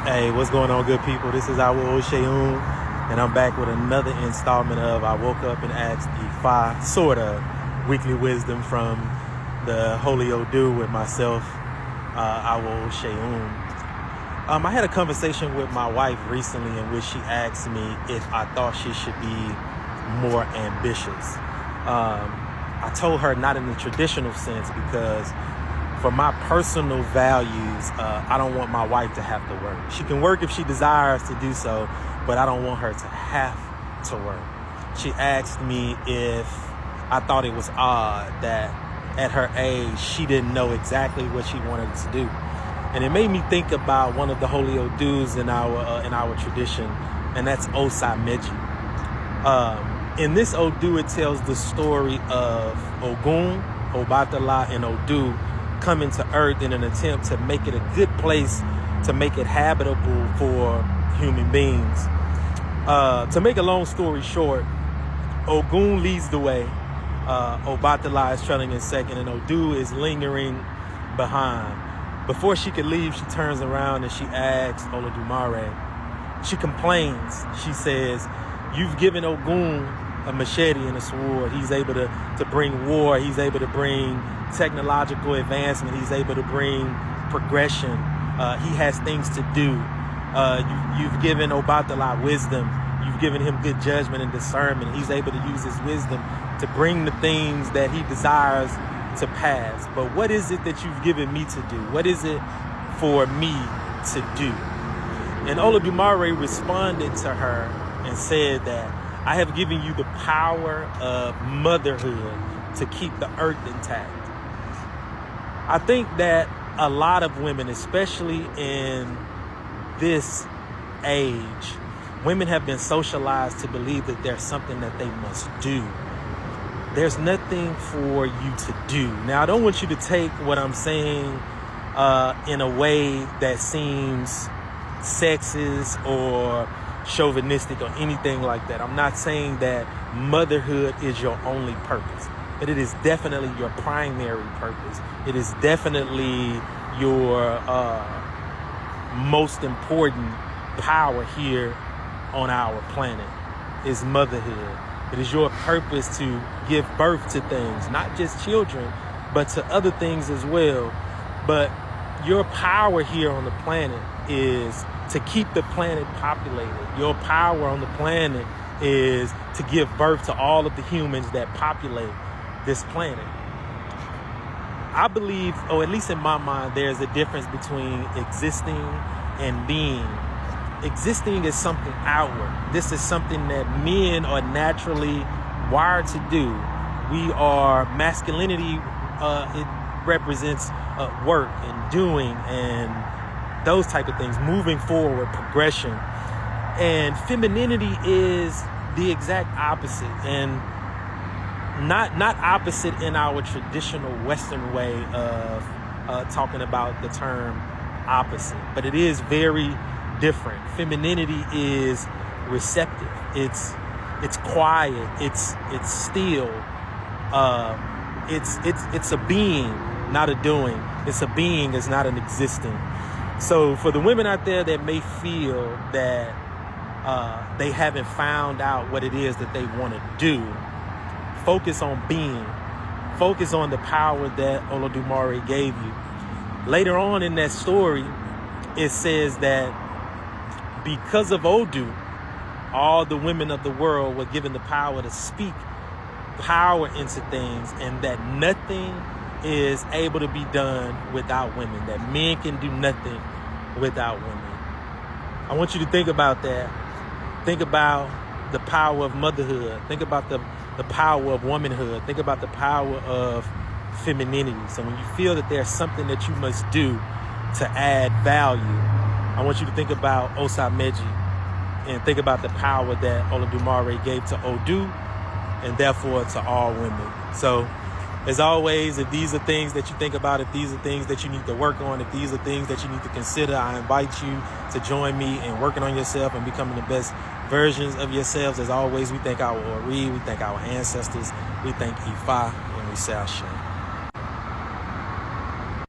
Hey, what's going on, good people? This is Awo Oseun, and I'm back with another installment of I Woke Up and Asked Ifa, sort of, weekly wisdom from the Holy Odu with myself, Awo Oseun. I had a conversation with my wife recently in which she asked me if I thought she should be more ambitious. I told her not in the traditional sense because for my personal values, I don't want my wife to have to work. She can work if she desires to do so, but I don't want her to have to work. She asked me if I thought it was odd that at her age, she didn't know exactly what she wanted to do. And it made me think about one of the holy odus in our tradition, and that's Osa Meji. In this odu, it tells the story of Ogun, Obatala, and Odu coming to earth in an attempt to make it a good place, to make it habitable for human beings. To make a long story short, Ogun leads the way, Obatala is trailing in second, and Odu is lingering behind. Before she could leave, she turns around and she asks Olodumare. She complains. She says, "You've given Ogun a machete and a sword. He's able to bring war. He's able to bring technological advancement. He's able to bring progression. He has things to do. You've given Obatala wisdom. You've given him good judgment and discernment. He's able to use his wisdom to bring the things that he desires to pass. But what is it that you've given me to do? What is it for me to do?" And Olodumare responded to her and said that, "I have given you the power of motherhood to keep the earth intact." I think that a lot of women, especially in this age, women have been socialized to believe that there's something that they must do. There's nothing for you to do. Now, I don't want you to take what I'm saying in a way that seems sexist or chauvinistic or anything like that. I'm not saying that motherhood is your only purpose, but it is definitely your primary purpose. It is definitely your most important power here on our planet is motherhood. It is your purpose to give birth to things, not just children, but to other things as well. But your power here on the planet is to keep the planet populated. Your power on the planet is to give birth to all of the humans that populate this planet. I believe, or at least in my mind, there's a difference between existing and being. Existing is something outward. This is something that men are naturally wired to do. We are masculinity. It represents work and doing and those type of things, moving forward, progression. And femininity is the exact opposite, and not opposite in our traditional Western way of talking about the term opposite, but it is very different. Femininity is receptive. It's quiet. It's still. It's a being, not a doing. It's a being. It's not an existing. So for the women out there that may feel that they haven't found out what it is that they want to do, focus on being. Focus on the power that Olodumare gave you. Later on in that story, it says that because of Odu, all the women of the world were given the power to speak power into things, and that nothing is able to be done without women, that men can do nothing without women. I want you to think about that. Think about the power of motherhood. Think about the power of womanhood. Think about the power of femininity. So when you feel that there's something that you must do to add value, I want you to think about Osa Meji and think about the power that Olodumare gave to Odu and therefore to all women. So as always, if these are things that you think about, if these are things that you need to work on, if these are things that you need to consider, I invite you to join me in working on yourself and becoming the best versions of yourselves. As always, we thank our Ori, we thank our ancestors, we thank Ifa, and we say Ashe.